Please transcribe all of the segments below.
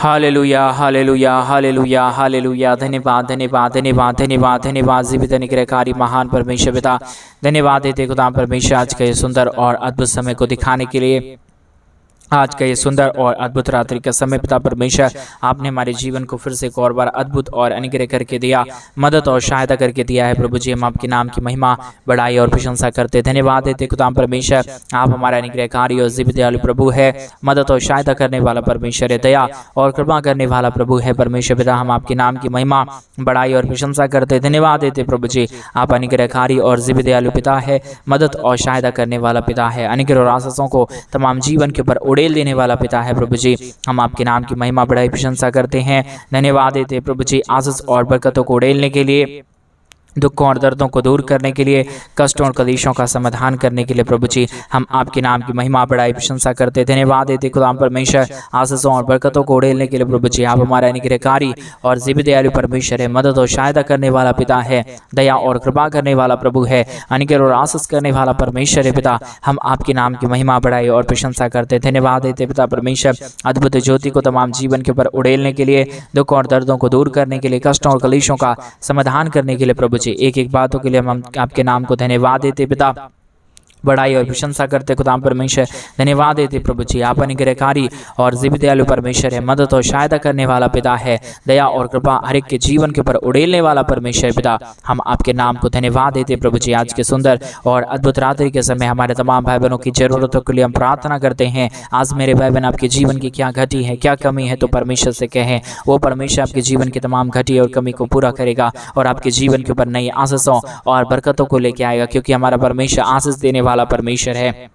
Hallelujah hallelujah hallelujah hallelujah. धन्यवाद धन्यवाद धन्यवाद धन्यवाद धन्यवाद जीवित निग्रहकारी महान परमेश्वर पिता, धन्यवाद देते खुदा परमेश्वर आज के सुंदर और अद्भुत समय को दिखाने के लिए, आज का ये सुंदर और अद्भुत रात्रि का समय पिता परमेश्वर आपने हमारे जीवन को फिर से एक और बार अद्भुत और अनुग्रह करके दिया, मदद और सहायता करके दिया है। प्रभु जी हम आपके नाम की महिमा बड़ाई और प्रशंसा करते धन्यवाद देते खुदा परमेश्वर, आप हमारा अनुग्रहकारी और जीवित दयालु प्रभु है, मदद और सहायता करने वाला परमेश्वर है, दया और कृपा करने वाला प्रभु है। परमेश्वर पिता हम आपके नाम की महिमा बड़ाई और प्रशंसा करते धन्यवाद देते प्रभु जी, आप अनुग्रहकारी और जीवित दयालु पिता है, मदद और सहायता करने वाला पिता है, अनुग्रह और आशीषों को तमाम जीवन के ऊपर उड़ेल देने वाला पिता है। प्रभु जी हम आपके नाम की महिमा बड़ाई प्रशंसा करते हैं, धन्यवाद देते प्रभु जी आशीष और बरकतों को उड़ेलने के लिए, दुखों और दर्दों को दूर करने के लिए, कष्टों और कलेशों का समाधान करने के लिए प्रभु जी हम आपके नाम की महिमा बड़ाई प्रशंसा करते धन्यवाद देते खुदा परमेश्वर आशीषों और बरकतों को उड़ेलने के लिए। प्रभु जी आप हमारा अनुग्रहकारी और जीवित दयालु परमेश्वर है, मदद और सहायता करने वाला पिता है, दया और कृपा करने वाला प्रभु है, अनुग्रह और आशीष करने वाला परमेश्वर है पिता। हम आपके नाम की महिमा बड़ाई और प्रशंसा करते धन्यवाद देते पिता परमेश्वर अद्भुत ज्योति को तमाम जीवन के ऊपर उड़ेलने के लिए, दुख और दर्दों को दूर करने के लिए, कष्टों और कलेशों का समाधान करने के लिए प्रभु जी एक एक बातों के लिए हम आपके नाम को धन्यवाद देते पिता, बड़ाई और प्रशंसा करते खुदा परमेश्वर धन्यवाद देते प्रभु जी आप अनुग्रहकारी और जीवित दयालु परमेश्वर है, मदद और सहायता करने वाला पिता है, दया और कृपा हर एक के जीवन के ऊपर उड़ेलने वाला परमेश्वर पिता। हम आपके नाम को धन्यवाद देते प्रभु जी आज के सुंदर और अद्भुत रात्रि के समय हमारे तमाम भाई बहनों की जरूरतों के लिए हम प्रार्थना करते हैं। आज मेरे भाई बहन आपके जीवन की क्या घटी है, क्या कमी है, तो परमेश्वर से कहें, वो परमेश्वर आपके जीवन की तमाम घटी और कमी को पूरा करेगा और आपके जीवन के ऊपर नई आशीषों और बरकतों को लेके आएगा, क्योंकि हमारा परमेश्वर आशीष देने वाला परमेश्वर है,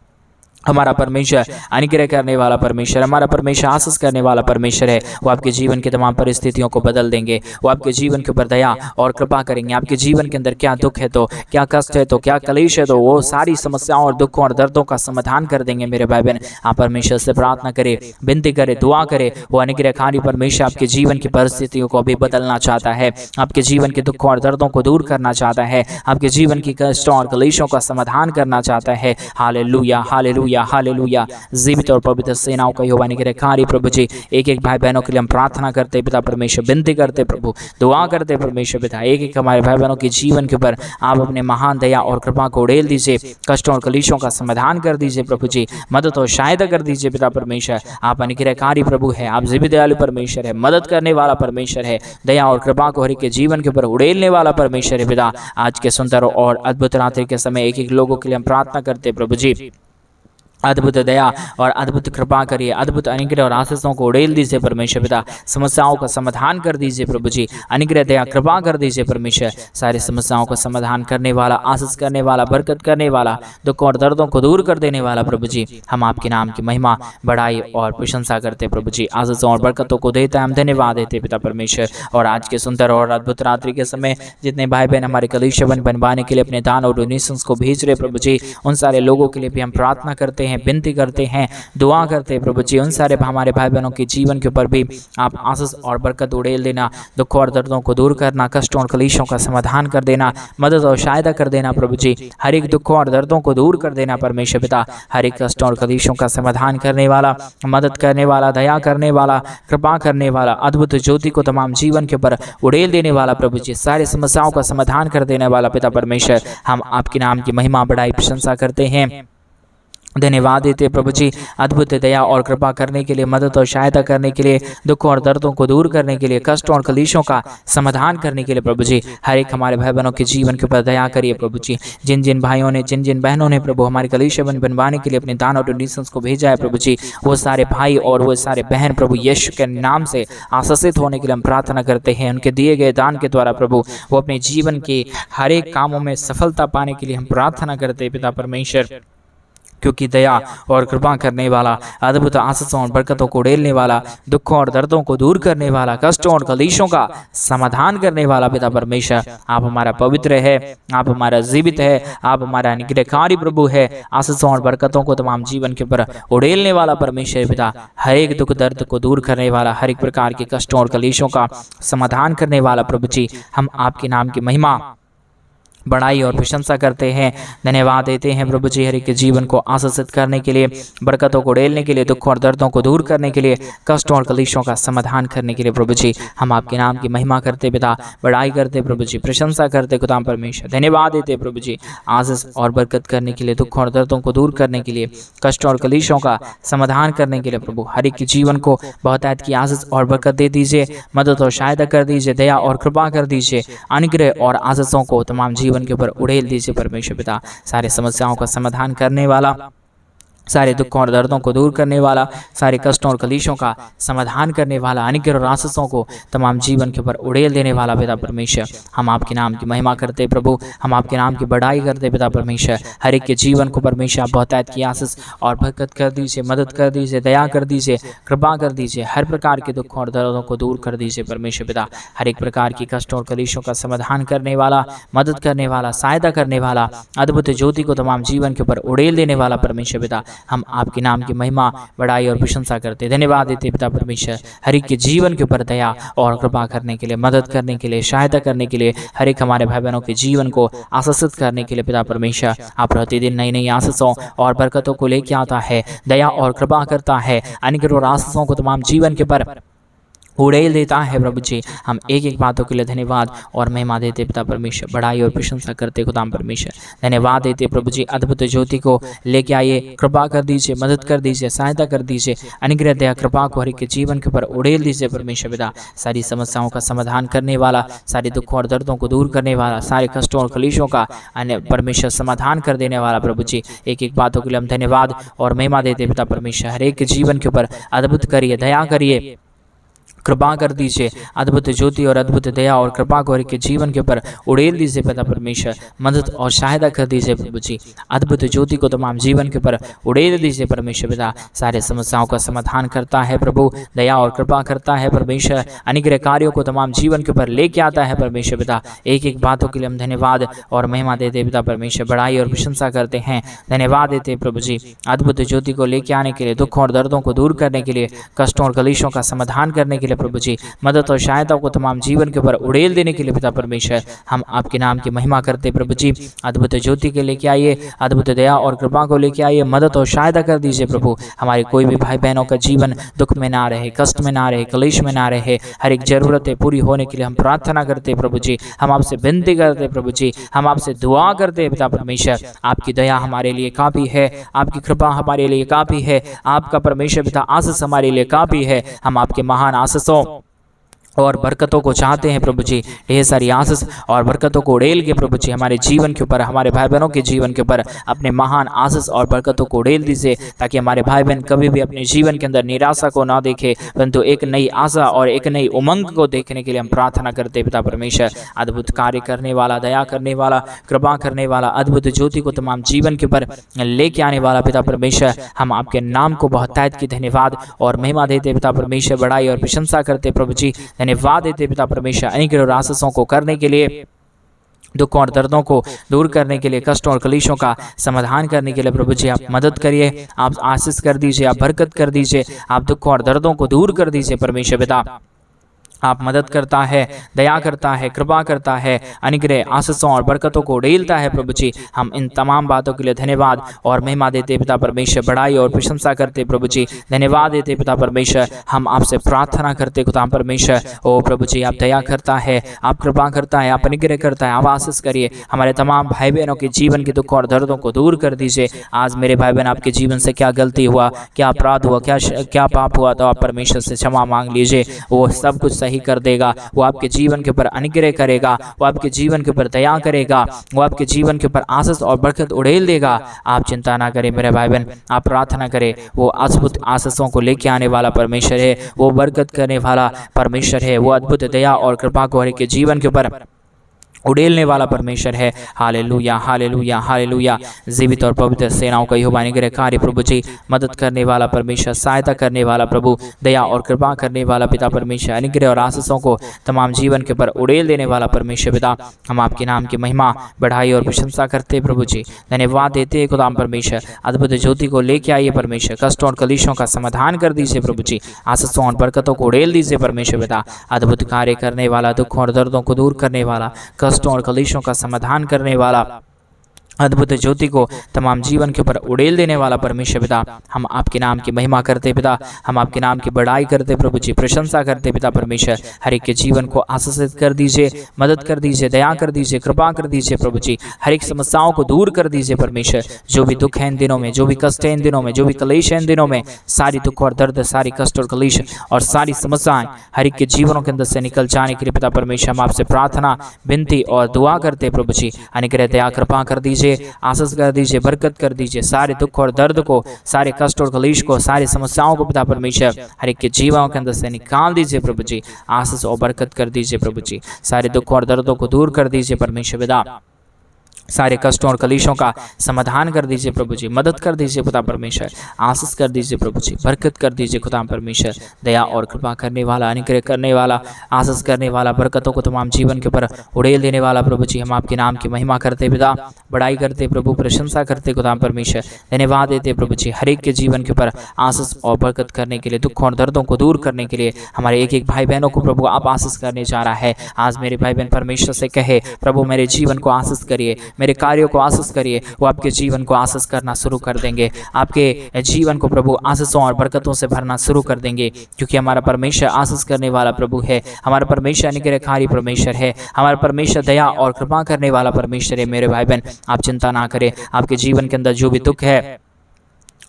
हमारा परमेश्वर अनुग्रह करने वाला परमेश्वर, हमारा परमेश्वर आशीष करने वाला परमेश्वर है। वो आपके जीवन की तमाम परिस्थितियों को बदल देंगे, वो आपके जीवन के ऊपर दया और कृपा करेंगे। आपके जीवन के अंदर क्या दुख है, तो क्या कष्ट है, तो क्या कलेश है, तो वो सारी समस्याओं और दुखों और दर्दों का समाधान कर देंगे। मेरे भाई बहन आप परमेश्वर से प्रार्थना करें, विनती करें, दुआ करें। वो अनुग्रहकारी परमेश्वर आपके जीवन की परिस्थितियों को भी बदलना चाहता है, आपके जीवन के दुखों और दर्दों को दूर करना चाहता है, आपके जीवन की कष्टों और कलेशों का समाधान करना चाहता है। Hallelujah hallelujah hallelujah. जीवित और पवित्र सेनाओं का यहोवा अनुग्रहकारी प्रभु जी एक एक भाई बहनों के लिए हम प्रार्थना करते पिता परमेश्वर, विनती करते प्रभु, दुआ करते परमेश्वर पिता, एक एक हमारे भाई बहनों के जीवन के ऊपर आप अपने महान दया और कृपा को उड़ेल दीजिए, कष्टों और कलेशों का समाधान कर दीजिए प्रभु जी, मदद और सहायता कर दीजिए पिता परमेश्वर। आप अनुग्रहकारी प्रभु है, आप जीवित दयालु परमेश्वर है, मदद करने वाला परमेश्वर है, दया और कृपा को हर एक के जीवन के ऊपर उड़ेलने वाला परमेश्वर है पिता। आज के सुंदर और अद्भुत रात्रि के समय एक एक लोगों के लिए हम प्रार्थना करते प्रभु जी, अद्भुत दया और अद्भुत कृपा करिए, अद्भुत अनुग्रह और आशीषों को उड़ेल दीजिए परमेश्वर पिता, समस्याओं का समाधान कर दीजिए प्रभु जी, अनुग्रह दया कृपा कर दीजिए परमेश्वर। सारी समस्याओं का समाधान करने वाला, आशीष करने वाला, बरकत करने वाला, दुख और दर्दों को दूर कर देने वाला प्रभु जी हम आपके नाम की महिमा बड़ाई और प्रशंसा करते प्रभु जी, आशीषों और बरकतों को देता है हम धन्यवाद देते पिता परमेश्वर। और आज के सुंदर और अद्भुत रात्रि के समय जितने भाई बहन हमारे कलीसिया बनवाने के लिए अपने दान और डोनेशंस को भेज रहे प्रभु जी, उन सारे लोगों के लिए भी हम प्रार्थना करते हैं, विनती करते हैं, दुआ करते हैं प्रभु जी। उन सारे हमारे भाई बहनों के जीवन के ऊपर भी आप आशीष और बरकत उड़ेल देना, दुखों और दर्दों को दूर करना, कष्टों और कलेशों का समाधान कर देना, मदद और सहायता कर देना प्रभु जी, हर एक दुखों और दर्दों को दूर कर देना परमेश्वर पिता, हर एक कष्टों और कलेशों का समाधान करने वाला, मदद करने वाला, दया करने वाला, कृपा करने वाला, अद्भुत ज्योति को तमाम जीवन के ऊपर उड़ेल देने वाला प्रभु जी, सारी समस्याओं का समाधान कर देने वाला पिता परमेश्वर। हम आपके नाम की महिमा बड़ाई प्रशंसा करते हैं, धन्यवाद देते प्रभु जी अद्भुत दया और कृपा करने के लिए, मदद और सहायता करने के लिए, दुखों और दर्दों को दूर करने के लिए, कष्टों और कलेशों का समाधान करने के लिए प्रभु जी हर एक हमारे भाई बहनों के जीवन के ऊपर दया करिए प्रभु जी। जिन जिन भाइयों ने, जिन जिन बहनों ने प्रभु हमारे कलीसिया बनवाने के लिए अपने दान और डोनेशंस को भेजा है प्रभु जी, वो सारे भाई और वो सारे बहन प्रभु यीशु के नाम से आशीषित होने के लिए हम प्रार्थना करते हैं। उनके दिए गए दान के द्वारा प्रभु वो अपने जीवन के हर एक कामों में सफलता पाने के लिए हम प्रार्थना करते हैं पिता परमेश्वर, क्योंकि दया और कृपा करने वाला, अद्भुत आशीषों और बरकतों को उड़ेलने वाला, दुखों और दर्दों को दूर करने वाला, कष्टों और कलेशों का समाधान करने वाला पिता परमेश्वर आप हमारा पवित्र है, आप हमारा जीवित है, आप हमारा अनुग्रहकारी प्रभु है, आशीषों और बरकतों को तमाम जीवन के ऊपर उड़ेलने वाला परमेश्वर पिता, हर एक दुख दर्द को दूर करने वाला, हर एक प्रकार के कष्टों और कलेशों का समाधान करने वाला प्रभु जी हम आपके नाम की महिमा बड़ाई और प्रशंसा करते हैं, धन्यवाद देते हैं प्रभु जी हर एक के जीवन को आशीषित करने के लिए, बरकतों को उड़ेलने के लिए, दुख और दर्दों को दूर करने के लिए, कष्टों और कलेशों का समाधान करने के लिए प्रभु जी हम आपके नाम की महिमा करते पिता, बड़ाई करते प्रभु जी, प्रशंसा करते खुदा परमेश्वर, धन्यवाद देते प्रभु जी आशीष और बरकत करने के लिए, दुख और दर्दों को दूर करने के लिए, कष्टों और कलेशों का समाधान करने के लिए प्रभु हर एक के जीवन को बहुतायत की आशीष और बरकत दे दीजिए, मदद और सहायता कर दीजिए, दया और कृपा कर दीजिए, अनुग्रह और आशीषों को तमाम जीवन के ऊपर उड़ेल दीजिए परमेश्वर पिता, सारे समस्याओं का समाधान करने वाला, सारे दुखों और दर्दों को दूर करने वाला, सारे कष्टों और कलेशों का समाधान करने वाला, अनुग्रह और आशीषों को तमाम जीवन के ऊपर उड़ेल देने वाला पिता परमेश्वर, हम आपके नाम की महिमा करते प्रभु, हम आपके नाम की बड़ाई करते पिता परमेश्वर, हर एक के जीवन को परमेश्वर आप बहुतायत की आशीष और बरकत कर दीजिए, मदद कर दीजिए, दया कर दीजिए, कृपा कर दीजिए, हर प्रकार के दुखों और दर्दों को दूर कर दीजिए परमेश्वर पिता, हर एक प्रकार की कष्टों और कलेशों का समाधान करने वाला, मदद करने वाला, सहायता करने वाला, अद्भुत ज्योति को तमाम जीवन के ऊपर उड़ेल देने वाला परमेश्वर पिता, हम आपके नाम की महिमा, बड़ाई और प्रशंसा करते, धन्यवाद देते पिता परमेश्वर, हर एक के जीवन के ऊपर दया और कृपा करने के लिए, मदद करने के लिए, सहायता करने के लिए, हर एक हमारे भाई बहनों के जीवन को आशीषित करने के लिए पिता परमेश्वर, आप प्रतिदिन नई नई आशीषों और बरकतों को लेके आता है, दया और कृपा करता है, अनुग्रह और आशीषों को तमाम जीवन के ऊपर उड़ेल देता है प्रभु जी, हम एक एक बातों के लिए धन्यवाद और महिमा देते पिता परमेश्वर, बड़ाई और प्रशंसा करते खुदाम परमेश्वर, धन्यवाद देते प्रभु जी, अद्भुत ज्योति को लेके आइए, कृपा कर दीजिए, मदद कर दीजिए, सहायता कर दीजिए, अनुग्रह दया कृपा को हर एक के जीवन के ऊपर उड़ेल दीजिए परमेश्वर पिता, सारी समस्याओं का समाधान करने वाला, सारे दुखों और दर्दों को दूर करने वाला, सारे कष्टों और कलेशों का परमेश्वर समाधान कर देने वाला प्रभु जी, एक एक बातों के लिए हम धन्यवाद और महिमा देते पिता परमेश्वर, हर एक के जीवन के ऊपर अद्भुत करिए, दया करिए, कृपा कर दीजिए, अद्भुत ज्योति और अद्भुत दया और कृपा को के जीवन के ऊपर उड़ेल दीजिए पिता परमेश्वर, मदद और सहायता कर दीजिए प्रभु जी, अद्भुत ज्योति को तमाम जीवन के ऊपर उड़ेल दीजिए परमेश्वर पिता, सारे समस्याओं का समाधान करता है प्रभु, दया और कृपा करता है परमेश्वर, अनुग्रह कार्यों को तमाम जीवन के ऊपर लेके आता है परमेश्वर पिता, एक एक बातों के लिए हम धन्यवाद और महिमा देते पिता परमेश्वर, बड़ाई और प्रशंसा करते हैं, धन्यवाद देते प्रभु जी, अद्भुत ज्योति को लेके आने के लिए, दुखों और दर्दों को दूर करने के लिए, कष्टों और कलेशों का समाधान करने के लिए प्रभु जी, मदद और सहायता को तमाम जीवन के ऊपर उड़ेल देने के लिए पिता परमेश्वर, हम आपके नाम की महिमा करते प्रभु जी, अद्भुत ज्योति के लेके आइए, अद्भुत दया और कृपा को लेके आइए, मदद और सहायता कर दीजिए प्रभु, हमारे कोई भी भाई बहनों का जीवन दुख में ना रहे, कष्ट में ना रहे, कलेश में ना रहे, हर एक जरूरतें पूरी होने के लिए हम प्रार्थना करते प्रभु जी, हम आपसे विनती करते प्रभु जी, हम आपसे दुआ करते पिता परमेश्वर, आपकी दया हमारे लिए काफ़ी है, आपकी कृपा हमारे लिए काफ़ी है, आपका परमेश्वर पिता आशीष हमारे लिए काफ़ी है, हम आपके महान आशीषों और बरकतों को चाहते हैं प्रभु जी, ढेर सारी आशीष और बरकतों को उड़ेल के प्रभु जी हमारे जीवन के ऊपर, हमारे भाई बहनों के जीवन के ऊपर अपने महान आशीष और बरकतों को उड़ेल दीजिए, ताकि हमारे भाई बहन कभी भी अपने जीवन के अंदर निराशा को ना देखे, परंतु एक नई आशा और एक नई उमंग को देखने के लिए हम प्रार्थना करते पिता परमेश्वर, अद्भुत कार्य करने वाला, दया करने वाला, कृपा करने वाला, अद्भुत ज्योति को तमाम जीवन के ऊपर लेके आने वाला पिता परमेश्वर, हम आपके नाम को बहुतायत की धन्यवाद और महिमा देते पिता परमेश्वर, बड़ाई और प्रशंसा करते प्रभु जी, धन्यवाद देते पिता परमेश्वर, अनुग्रह और आशीषों को करने के लिए, दुखों और दर्दों को दूर करने के लिए, कष्टों और कलेशों का समाधान करने के लिए प्रभु जी आप मदद करिए, आप आशीष कर दीजिए, आप बरकत कर दीजिए, आप दुखों और दर्दों को दूर कर दीजिए परमेश्वर पिता, आप मदद करता है, दया करता है, कृपा करता है, अनुग्रह आशीषों और बरकतों को उड़ेलता है प्रभु जी, हम इन तमाम बातों के लिए धन्यवाद और महिमा देते पिता परमेश्वर, बड़ाई और प्रशंसा करते प्रभु जी, धन्यवाद देते पिता परमेश्वर, हम आपसे प्रार्थना करते खुदा परमेश्वर, ओ प्रभु जी आप दया करता है, आप कृपा करता है, आप अनुग्रह करता है, आप आशीष करिए, हमारे तमाम भाई बहनों के जीवन के दुख और दर्दों को दूर कर दीजिए। आज मेरे भाई बहन आपके जीवन से क्या गलती हुआ, क्या अपराध हुआ, क्या पाप हुआ, तो आप परमेश्वर से क्षमा मांग लीजिए, वो सब कुछ सही कर देगा, वो आपके जीवन के ऊपर अनुग्रह करेगा, वो आपके जीवन के ऊपर दया करेगा, वो आपके जीवन के ऊपर आशीष और बरकत उड़ेल देगा। आप चिंता ना करें मेरे भाई बहन, आप प्रार्थना करें, वो अद्भुत आशीषों को लेके आने वाला परमेश्वर है, वो बरकत करने वाला परमेश्वर है, वो अद्भुत दया और कृपा को हर एक के जीवन के ऊपर उड़ेलने वाला परमेश्वर है। Hallelujah hallelujah hallelujah. जीवित और पवित्र सेनाओं का यहोवा अनुग्रह कार्य प्रभु जी, मदद करने वाला परमेश्वर, सहायता करने वाला प्रभु, दया और कृपा करने वाला पिता परमेश्वर, अनुग्रह और आशीषों को तमाम जीवन के ऊपर उड़ेल देने वाला परमेश्वर पिता, हम आपके नाम की महिमा, बढ़ाई और प्रशंसा करते प्रभु जी, धन्यवाद देते हैं खुदा परमेश्वर। अद्भुत ज्योति को लेके आइए परमेश्वर, कष्टों और कलेशों का समाधान कर दीजिए प्रभु जी, आशीषों और बरकतों को उड़ेल दीजिए परमेश्वर पिता। अद्भुत कार्य करने वाला, दुखों और दर्दों को दूर करने वाला, कष्ट कष्टों और कलेशों का समाधान करने वाला, अद्भुत ज्योति को तमाम जीवन के ऊपर उड़ेल देने वाला परमेश्वर पिता, हम आपके नाम की महिमा करते पिता, हम आपके नाम की बड़ाई करते प्रभु जी, प्रशंसा करते पिता परमेश्वर। हर एक के जीवन को आशीषित कर दीजिए, मदद कर दीजिए, दया कर दीजिए, कृपा कर दीजिए प्रभु जी। हर एक समस्याओं को दूर कर दीजिए परमेश्वर। जो भी दुख है इन दिनों में, जो भी कष्ट है इन दिनों में, जो भी कलेश है इन दिनों में, सारी दुख और दर्द, सारी कष्ट और कलेश और सारी समस्याएं हर एक के जीवनों के अंदर से निकल जाने के लिए पिता परमेश्वर हम आपसे प्रार्थना, विनती और दुआ करते प्रभु जी। अनुग्रह दया कृपा कर दीजिए, आशीष कर दीजिए, बरकत कर दीजिए। सारे दुख और दर्द को, सारे कष्ट और कलेश को, सारी समस्याओं को पिता परमेश्वर हर एक के जीवों के अंदर से निकाल दीजिए प्रभु जी। आशीष और बरकत कर दीजिए प्रभु जी। सारे दुख और दर्दों को दूर कर दीजिए परमेश्वर पिता। सारे कष्टों और कलेशों का समाधान कर दीजिए प्रभु जी। मदद कर दीजिए खुदा परमेश्वर, आशीष कर दीजिए प्रभु जी, बरकत कर दीजिए खुदा परमेश्वर। दया और कृपा करने वाला, अनुग्रह करने वाला, आशीष करने वाला, बरकतों को तमाम जीवन के ऊपर उड़ेल देने वाला प्रभु जी, हम आपके नाम की महिमा करते पिता, बड़ाई करते प्रभु, प्रशंसा करते खुदा परमेश्वर। धन्यवाद देते प्रभु जी हर एक के जीवन के ऊपर आशीष और बरकत करने के लिए, दुख और दर्दों को दूर करने के लिए। हमारे एक एक भाई बहनों को प्रभु आप आशीष करने जा रहा है। आज मेरे भाई बहन परमेश्वर से कहे प्रभु मेरे जीवन को आशीष करिए, मेरे कार्यों को आशीष करिए। वो आपके जीवन को आशीष करना शुरू कर देंगे, आपके जीवन को प्रभु आशीषों और बरकतों से भरना शुरू कर देंगे, क्योंकि हमारा परमेश्वर आशीष करने वाला प्रभु है। हमारा परमेश्वर अनुग्रहकारी परमेश्वर है। हमारा परमेश्वर दया और कृपा करने वाला परमेश्वर है। मेरे भाई बहन आप चिंता ना करें। आपके जीवन के अंदर जो भी दुख है,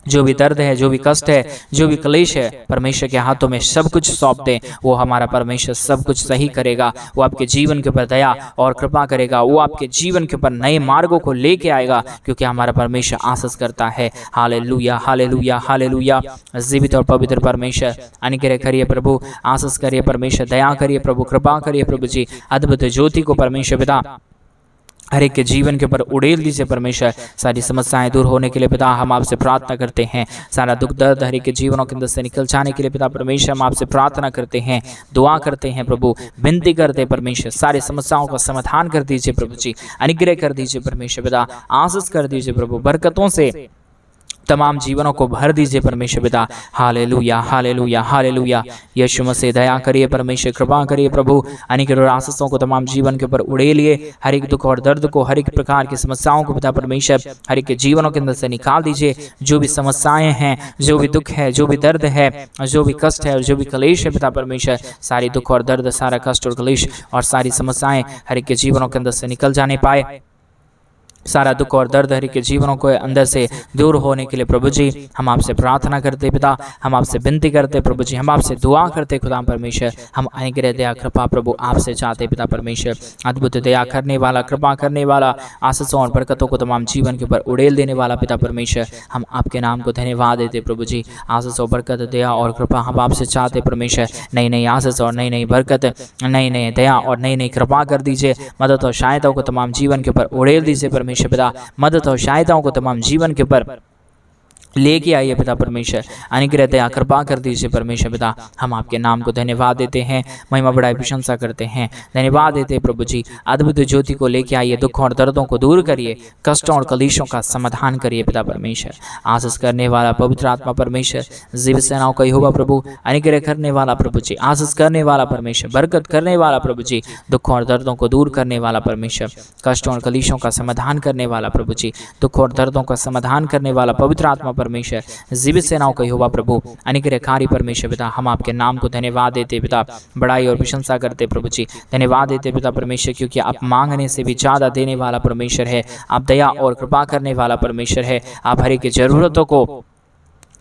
जो भी दर्द है, जो भी कष्ट है, जो भी क्लेश है, परमेश्वर के हाथों में सब कुछ सौंप दें। वो हमारा परमेश्वर सब कुछ सही करेगा। वो आपके जीवन के ऊपर दया और कृपा करेगा। वो आपके जीवन के ऊपर नए मार्गों को लेके आएगा, क्योंकि हमारा परमेश्वर आशीष करता है। Hallelujah, hallelujah, hallelujah. जीवित और पवित्र परमेश्वर अनुग्रह करिए प्रभु, आशीष करिए परमेश्वर, दया करिए प्रभु, कृपा करिए प्रभु जी। अद्भुत ज्योति को परमेश्वर पिता हर एक के जीवन के ऊपर उड़ेल दीजिए परमेश्वर। सारी समस्याएं दूर होने के लिए पिता हम आपसे प्रार्थना करते हैं। सारा दुख दर्द हर एक के जीवनों के अंदर से निकल जाने के लिए पिता परमेश्वर हम आपसे प्रार्थना करते हैं, दुआ करते हैं प्रभु, विनती करते हैं परमेश्वर। सारी समस्याओं का समाधान कर दीजिए प्रभु जी, अनुग्रह कर दीजिए परमेश्वर पिता, आशीष कर दीजिए प्रभु, बरकतों से तमाम जीवनों को भर दीजिए परमेश्वर पिता। Hallelujah, hallelujah, hallelujah. Yeshu Masih दया करिए परमेश्वर, कृपा करिए प्रभु, अनुग्रह और आशीषों को तमाम जीवन के ऊपर उड़ेलिए। हर एक दुख और दर्द को, हर एक प्रकार की समस्याओं को पिता परमेश्वर हर एक के जीवनों के अंदर से निकाल दीजिए। जो भी समस्याएं हैं, जो भी दुख है, जो भी दर्द है, जो भी कष्ट है और जो भी क्लेश है पिता परमेश्वर, सारी दुख और दर्द, सारा कष्ट और क्लेश और सारी समस्याएं हर एक के जीवनों के अंदर से निकल जाने पाए। सारा दुख और दर्द हर एक के जीवनों को अंदर से दूर होने के लिए प्रभु जी हम आपसे प्रार्थना करते पिता, हम आपसे विनती करते प्रभु जी, हम आपसे दुआ करते खुदा परमेश्वर। हम अनुग्रह दया कृपा प्रभु आपसे चाहते पिता परमेश्वर। अद्भुत दया करने वाला, कृपा करने वाला, आशीषों और बरकतों को तमाम जीवन के ऊपर उड़ेल देने वाला पिता परमेश्वर, हम आपके नाम को धन्यवाद देते प्रभु जी। आशीष और बरकत, दया और कृपा हम आपसे चाहते परमेश्वर। नई नई आशीष और नई नई बरकत, नई नई दया और नई नई कृपा कर दीजिए। मदद और सहायताओं को तमाम जीवन के ऊपर उड़ेल दीजिए परमेश्वर पिता। मदद और सहायताओं को तमाम जीवन के ऊपर लेके आइए पिता परमेश्वर। अनुग्रह दया कृपा कर दीजिए परमेश्वर पिता। हम आपके नाम को धन्यवाद देते हैं, महिमा बड़ाई प्रशंसा करते हैं, धन्यवाद देते हैं प्रभु जी। अद्भुत ज्योति को लेके आइए, दुखों और दर्दों को दूर करिए, कष्टों और कलेशों का समाधान करिए पिता परमेश्वर। आशीष करने वाला पवित्र आत्मा परमेश्वर, जीवित सेनाओं का यहोवा प्रभु, अनुग्रह करने वाला प्रभु जी, आशीष करने वाला परमेश्वर, बरकत करने वाला प्रभु जी, दुखों और दर्दों को दूर करने वाला परमेश्वर, कष्टों और कलेशों का समाधान करने वाला प्रभु जी, दुखों और दर्दों का समाधान करने वाला पवित्र आत्मा परमेश्वर, जीवित सेनाओं का यहोवा प्रभु, अनुग्रहकारी परमेश्वर पिता। हम आपके नाम को धन्यवाद देते पिता, बड़ाई और प्रशंसा करते प्रभु जी, धन्यवाद देते पिता परमेश्वर, क्योंकि आप मांगने से भी ज़्यादा देने वाला परमेश्वर है। आप दया और कृपा करने वाला परमेश्वर है। आप हर एक की जरूरतों को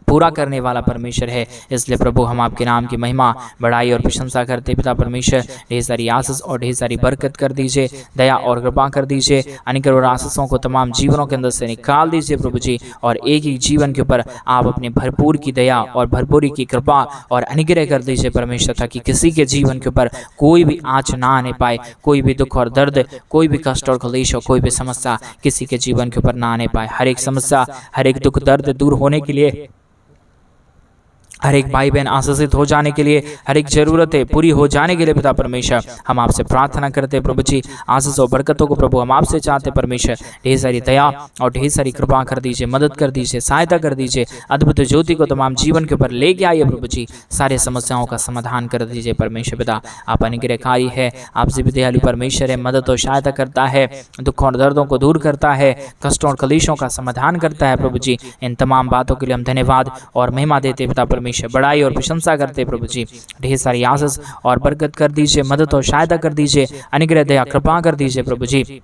पूरा करने वाला परमेश्वर है। इसलिए प्रभु हम आपके नाम की महिमा, बड़ाई और प्रशंसा करते पिता परमेश्वर। ढेर सारी आशीष और ढेर सारी बरकत कर दीजिए, दया और कृपा कर दीजिए। अनुग्रह और आशीषों को तमाम जीवनों के अंदर से निकाल दीजिए प्रभु जी, और एक ही जीवन के ऊपर आप अपने भरपूर की दया और भरपूरी की कृपा और अनुग्रह कर दीजिए परमेश्वर, ताकि किसी के जीवन के ऊपर कोई भी आँच ना आने पाए, कोई भी दुख और दर्द, कोई भी कष्ट और क्लेश और कोई भी समस्या किसी के जीवन के ऊपर ना आने पाए। हर एक समस्या, हर एक दुख दर्द दूर होने के लिए हर एक भाई बहन आशीषित हो जाने के लिए, हर एक जरूरतें पूरी हो जाने के लिए पिता परमेश्वर हम आपसे प्रार्थना करते हैं प्रभु जी। आशीष और बरकतों को प्रभु हम आपसे चाहते परमेश्वर। ढेर सारी दया और ढेर सारी कृपा कर दीजिए, मदद कर दीजिए, सहायता कर दीजिए। अद्भुत ज्योति को तमाम जीवन के ऊपर लेके आइए प्रभु जी। सारे समस्याओं का समाधान कर दीजिए परमेश्वर पिता। आप अनुग्रहकारी है, आपसे भी दयालु परमेश्वर है, मदद और सहायता करता है, दुख और दर्दों को दूर करता है, कष्टों और कलेशों का समाधान करता है प्रभु जी। इन तमाम बातों के लिए हम धन्यवाद और महिमा देते पिता परमेश्वर, बड़ाई और प्रशंसा करते प्रभु जी। ढेर सारी आशीष और बरकत कर दीजिए, मदद और सहायता कर दीजिए, अनुग्रह दया कृपा कर दीजिए प्रभु जी।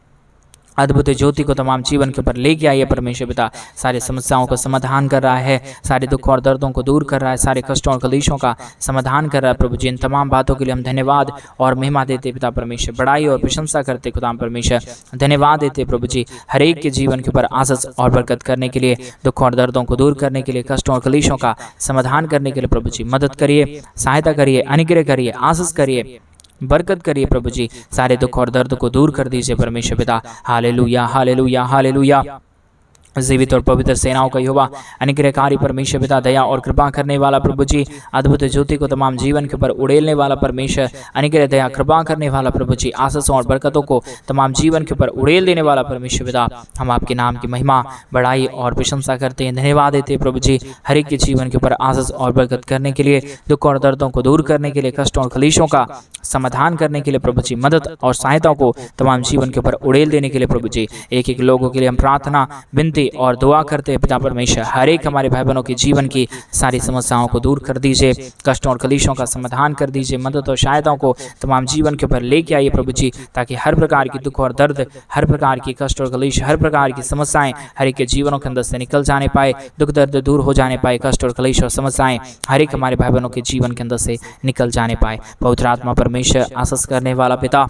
अद्भुत ज्योति को तमाम जीवन के ऊपर लेके आइए परमेश्वर पिता। सारी समस्याओं का समाधान कर रहा है, सारे दुख और दर्दों को दूर कर रहा है, सारे कष्टों और कलेशों का समाधान कर रहा है प्रभु जी। इन तमाम बातों के लिए हम धन्यवाद और महिमा देते पिता परमेश्वर, बड़ाई और प्रशंसा करते खुदा परमेश्वर, धन्यवाद देते प्रभु जी। हर एक के जीवन के ऊपर आशीष और बरकत करने के लिए, दुख और दर्दों को दूर करने के लिए, कष्टों और कलेशों का समाधान करने के लिए प्रभु जी मदद करिए, सहायता करिए, अनुग्रह करिए, आशीष करिए, बरकत करिए प्रभु जी। सारे दुख और दर्द को दूर कर दीजिए परमेश्वर पिता। Hallelujah, hallelujah, hallelujah. जीवित और पवित्र सेनाओं का यहोवा, अनुग्रहकारी परमेश्वर पिता, दया और कृपा करने वाला प्रभु जी, अद्भुत ज्योति को तमाम जीवन के ऊपर उड़ेलने वाला परमेश्वर, अनुग्रह दया कृपा करने वाला प्रभु जी, आशीषों और बरकतों को तमाम जीवन के ऊपर उड़ेल देने वाला परमेश्वर पिता, हम आपके नाम की महिमा, बड़ाई और प्रशंसा करते हैं, धन्यवाद देते हैं प्रभु जी। हर एक के जीवन के ऊपर आशीष और बरकत करने के लिए, दुख और दर्दों को दूर करने के लिए, कष्टों और कलेशों का समाधान करने के लिए प्रभु जी, मदद और सहायता को तमाम जीवन के ऊपर उड़ेल देने के लिए प्रभु जी। एक एक लोगों के लिए हम प्रार्थना, विनती और दुआ करते हैं पिता परमेश्वर। हर एक हमारे भाई बहनों के जीवन की सारी समस्याओं को दूर कर दीजिए, कष्टों और कलेशों का समाधान कर दीजिए, मदद और सहायताओं को तमाम जीवन के ऊपर लेके आइए प्रभु जी, ताकि हर प्रकार की दुख और दर्द, हर प्रकार की कष्ट और कलेश, हर प्रकार की समस्याएं हर एक के जीवनों के अंदर से निकल जाने पाए, दुख दर्द दूर हो जाने पाए, कष्ट और कलेश और समस्याएं हर एक हमारे भाई बहनों के जीवन के अंदर से निकल जाने पाए। पवित्र आत्मा परमेश्वर, आशीष करने वाला पिता,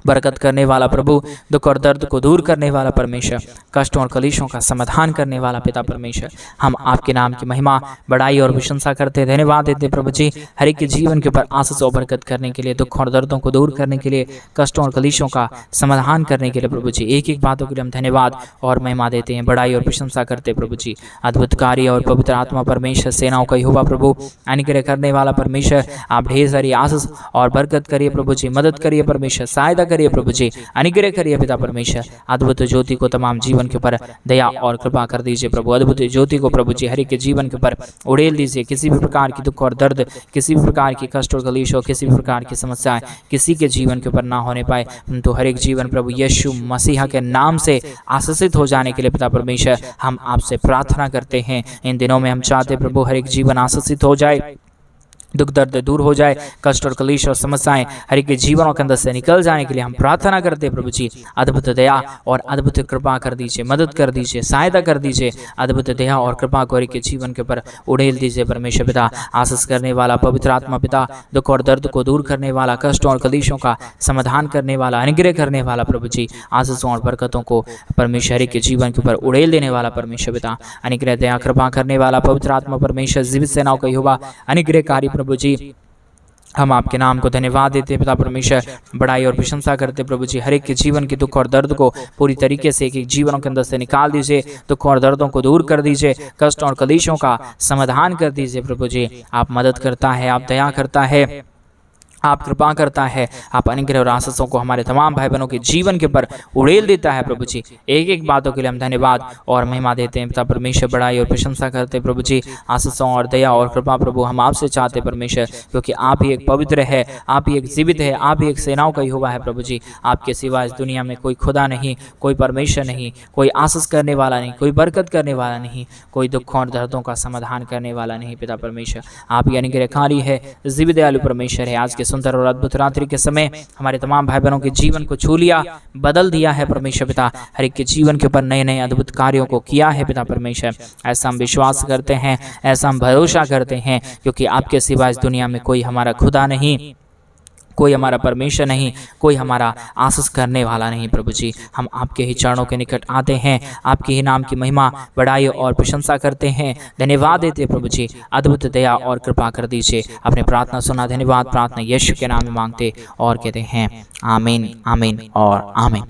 बरकत करने वाला प्रभु, दुख और दर्द को दूर करने वाला परमेश्वर, कष्टों और कलेशों का समाधान करने वाला पिता परमेश्वर, हम आपके नाम की महिमा, बड़ाई और प्रशंसा करते, धन्यवाद देते प्रभु जी। हर एक के जीवन के ऊपर आशीष और बरकत करने के लिए, दुख और दर्दों को दूर करने के लिए, कष्टों और कलेशों का समाधान करने के लिए प्रभु जी, एक एक बातों के लिए हम धन्यवाद और महिमा देते हैं, बड़ाई और प्रशंसा करते प्रभु जी। अद्भुत कार्य और पवित्र आत्मा परमेश्वर, सेनाओं का यहोवा प्रभु, अनुग्रह करने वाला परमेश्वर, आप ढेर सारी आशीष और बरकत करिए प्रभु जी, मदद करिए परमेश्वर, सहायता करिए प्रभु जी, अनुग्रह करिए पिता परमेश्वर। अद्भुत ज्योति को तमाम जीवन के ऊपर दया और कृपा कर दीजिए प्रभु। अद्भुत ज्योति को प्रभु जी हर एक के जीवन के ऊपर उड़ेल दीजिए। किसी भी प्रकार की दुख और दर्द, किसी भी प्रकार की कष्ट और कलेश, किसी भी प्रकार की समस्याएं किसी के जीवन के ऊपर ना होने पाए, तो हर एक जीवन प्रभु यीशु मसीहा के नाम से आशीषित हो जाने के लिए पिता परमेश्वर हम आपसे प्रार्थना करते हैं। इन दिनों में हम चाहते प्रभु हर एक जीवन आशीषित हो जाए, दुख दर्द दूर हो जाए, कष्ट और कलेश और समस्याएं हर एक के जीवनों के अंदर से निकल जाने के लिए हम प्रार्थना करते हैं प्रभु जी। अद्भुत दया और अद्भुत कृपा कर दीजिए, मदद कर दीजिए, सहायता कर दीजिए। अद्भुत दया और कृपा को हर एक के जीवन के ऊपर उड़ेल दीजिए परमेश्वर पिता। आशीष करने वाला पवित्र आत्मा पिता, दुख और दर्द को दूर करने वाला, कष्टों और कलेशों का समाधान करने वाला, अनुग्रह करने वाला प्रभु जी, आशीषों और बरकतों को परमेश्वर हर एक के जीवन के ऊपर उड़ेल देने वाला परमेश्वर पिता, अनुग्रह दया कृपा करने वाला पवित्र आत्मा परमेश्वर, जीवित सेनाओं का यहोवा, अनुग्रहकारी प्रभु जी, हम आपके नाम को धन्यवाद देते पिता परमेश्वर, बड़ाई और प्रशंसा करते प्रभु जी। हर एक के जीवन के दुख और दर्द को पूरी तरीके से एक एक जीवनों के अंदर से निकाल दीजिए, दुख और दर्दों को दूर कर दीजिए, कष्ट और कलेशों का समाधान कर दीजिए प्रभु जी। आप मदद करता है, आप दया करता है, आप कृपा करता है, आप अनुग्रह और आशीषों को हमारे तमाम भाई बहनों के जीवन के ऊपर उड़ेल देता है प्रभु जी। एक एक बातों के लिए हम धन्यवाद और महिमा देते हैं पिता परमेश्वर, बड़ाई और प्रशंसा करते प्रभु जी। आशीषों और दया और कृपा प्रभु हम आपसे चाहते परमेश्वर, क्योंकि आप ही एक पवित्र है, आप ही एक जीवित है, आप ही एक सेनाओं का यहोवा है प्रभु जी। आपके सिवा इस दुनिया में कोई खुदा नहीं, कोई परमेश्वर नहीं, कोई आशीष करने वाला नहीं, कोई बरकत करने वाला नहीं, कोई दुख और दर्दों का समाधान करने वाला नहीं पिता परमेश्वर। आप ही अनुग्रहकारी है, जीवित दयालु परमेश्वर है। आज के सुंदर और अद्भुत रात्रि के समय हमारे तमाम भाई बहनों के जीवन को छू लिया, बदल दिया है परमेश्वर पिता। हर एक के जीवन के ऊपर नए नए अद्भुत कार्यों को किया है पिता परमेश्वर। ऐसा हम विश्वास करते हैं, ऐसा हम भरोसा करते हैं, क्योंकि आपके सिवा इस दुनिया में कोई हमारा खुदा नहीं, कोई हमारा परमेश्वर नहीं, कोई हमारा आशीष करने वाला नहीं प्रभु जी। हम आपके ही चरणों के निकट आते हैं, आपके ही नाम की महिमा, बड़ाई और प्रशंसा करते हैं, धन्यवाद देते प्रभु जी। अद्भुत दया और कृपा कर दीजिए। अपने प्रार्थना सुना, धन्यवाद। प्रार्थना यीशु के नाम में मांगते और कहते हैं आमीन, आमीन और आमीन।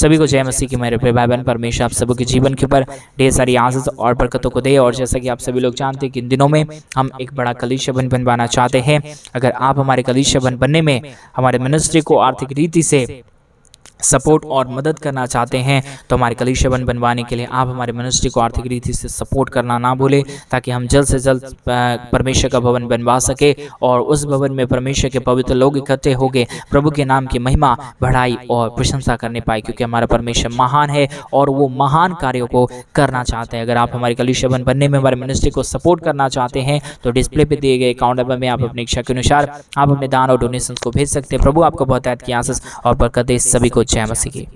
सभी को जय मसीह की मेरे प्रिय भाई बहन, परमेश्वर आप सभी के जीवन के ऊपर ढेर सारी आशीष और बरकतों को दे। और जैसा कि आप सभी लोग जानते हैं कि इन दिनों में हम एक बड़ा कलीसिया बनवाना चाहते हैं। अगर आप हमारे कलीसिया बनने में हमारे मिनिस्ट्री को आर्थिक रीति से सपोर्ट और मदद करना चाहते हैं तो हमारे कलीसिया बनवाने के लिए आप हमारे मिनिस्ट्री को आर्थिक रीति से सपोर्ट करना ना भूलें, ताकि हम जल्द से जल्द परमेश्वर का भवन बनवा सके और उस भवन में परमेश्वर के पवित्र लोग इकट्ठे होकर प्रभु के नाम की महिमा बढ़ाई और प्रशंसा करने पाए, क्योंकि हमारा परमेश्वर महान है और वो महान कार्यों को करना चाहते हैं। अगर आप हमारे कलीसिया बनने में हमारे मिनिस्ट्री को सपोर्ट करना चाहते हैं तो डिस्प्ले पे दिए गए अकाउंट नंबर में आप अपनी इच्छा के अनुसार आप अपने दान और डोनेशन को भेज सकते हैं। प्रभु आपको बहुत की आशीष और बरकत दे। सभी को जय मसीह की।